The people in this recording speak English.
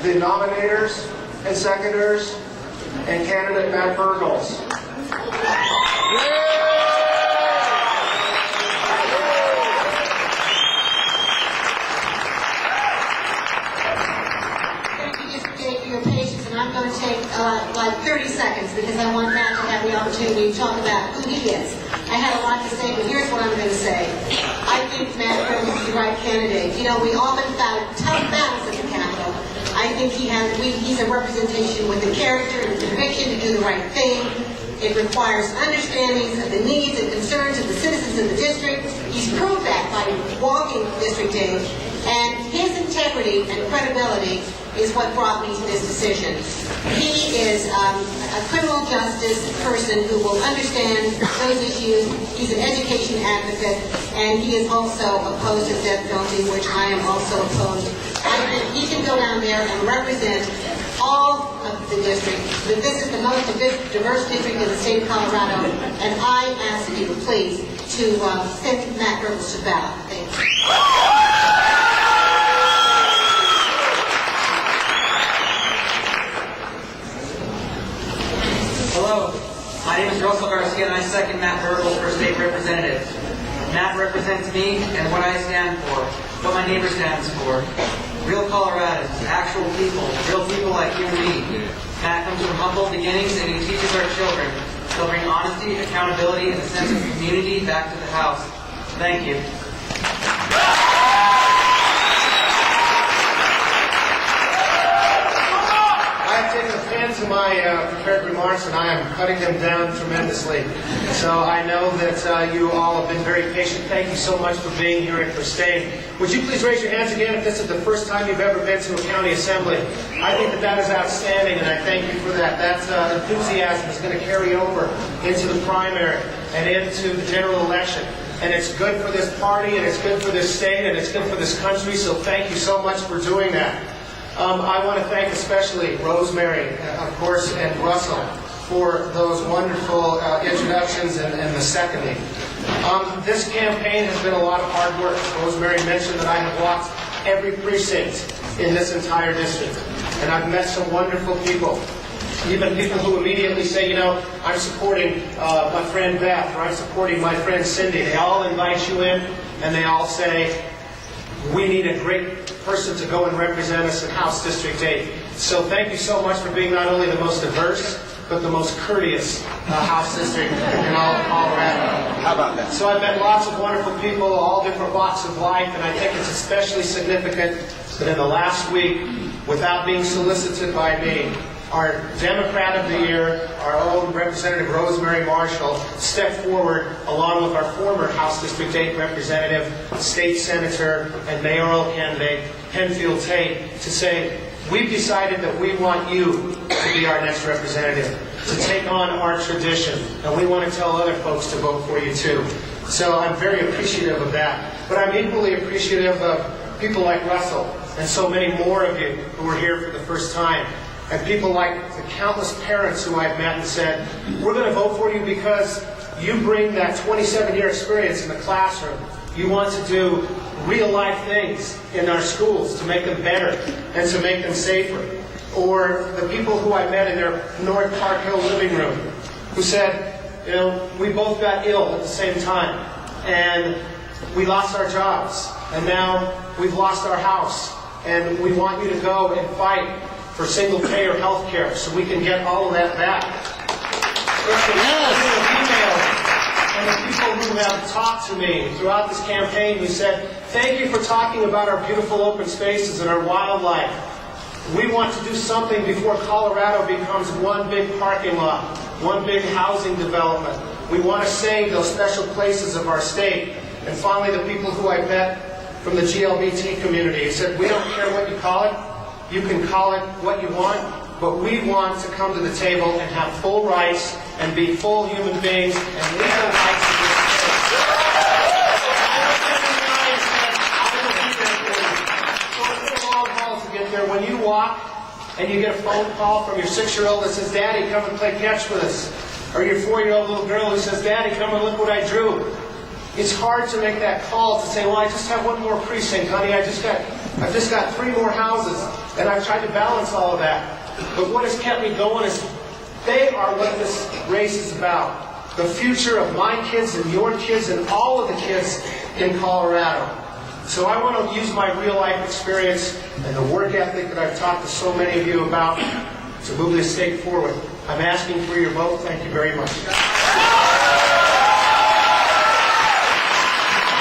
the nominators and seconders and candidate Matt Bergles. Your patience, and I'm going to take like 30 seconds because I want Matt to have the opportunity to talk about who he is. I had a lot to say, but here's what I'm going to say. I think Matt Bergles is the right candidate. You know, we often fought tough battles at the Capitol. I think he's a representation with the character and the conviction to do the right thing. It requires understanding of the needs and concerns of the citizens of the district. He's proved that by walking District 8. And his integrity and credibility is what brought me to this decision. He is a criminal justice person who will understand those issues. He's an education advocate, and he is also opposed to the death penalty, which I am also opposed. I think he can go down there and represent all of the district. This is the most diverse district in the state of Colorado, and I ask you, please, to send Matt Bergles to ballot. Thank you. Hello, my name is Russell Garcia and I second Matt Bergles for State Representative. Matt represents me and what I stand for, what my neighbor stands for. Real Coloradans, actual people, real people like you and me. Matt comes from humble beginnings and he teaches our children. He'll bring honesty, accountability, and a sense of community back to the House. Thank you. To my prepared remarks, and I am cutting them down tremendously. So I know that you all have been very patient. Thank you so much for being here and for staying. Would you please raise your hands again if this is the first time you've ever been to a county assembly? I think that is outstanding, and I thank you for that. That enthusiasm is going to carry over into the primary and into the general election. And it's good for this party, and it's good for this state, and it's good for this country, so thank you so much for doing that. I want to thank especially Rosemary, of course, and Russell for those wonderful introductions and the seconding. This campaign has been a lot of hard work. Rosemary mentioned that I have walked every precinct in this entire district, and I've met some wonderful people. Even people who immediately say, you know, I'm supporting my friend Beth, or I'm supporting my friend Cindy. They all invite you in, and they all say, we need a great person to go and represent us in House District 8. So thank you so much for being not only the most diverse, but the most courteous House District in all of Colorado. How about that? So I've met lots of wonderful people, all different walks of life, and I think it's especially significant that in the last week, without being solicited by me, our Democrat of the Year, our own Representative Rosemary Marshall, stepped forward along with our former House District 8 Representative, State Senator, and mayoral candidate, Penfield Tate, to say, we've decided that we want you to be our next representative, to take on our tradition, and we want to tell other folks to vote for you too. So I'm very appreciative of that. But I'm equally appreciative of people like Russell, and so many more of you who are here for the first time. And people like the countless parents who I've met and said, we're going to vote for you because you bring that 27-year experience in the classroom. You want to do real-life things in our schools to make them better and to make them safer. Or the people who I met in their North Park Hill living room who said, you know, we both got ill at the same time. And we lost our jobs. And now we've lost our house. And we want you to go and fight for single-payer health care so we can get all of that back. It's the emails and the people who have talked to me throughout this campaign who said, thank you for talking about our beautiful open spaces and our wildlife. We want to do something before Colorado becomes one big parking lot, one big housing development. We want to save those special places of our state. And finally, the people who I met from the GLBT community said, we don't care what you call it. You can call it what you want, but we want to come to the table and have full rights and be full human beings and legal rights in this state. When you walk and you get a phone call from your 6-year-old that says, Daddy, come and play catch with us. Or your 4-year-old little girl who says, Daddy, come and look what I drew. it's hard to make that call to say, well, I just have one more precinct, honey. I've just got 3 more houses, and I've tried to balance all of that. But what has kept me going is they are what this race is about. The future of my kids and your kids and all of the kids in Colorado. So I want to use my real life experience and the work ethic that I've talked to so many of you about to move this state forward. I'm asking for your vote. Thank you very much.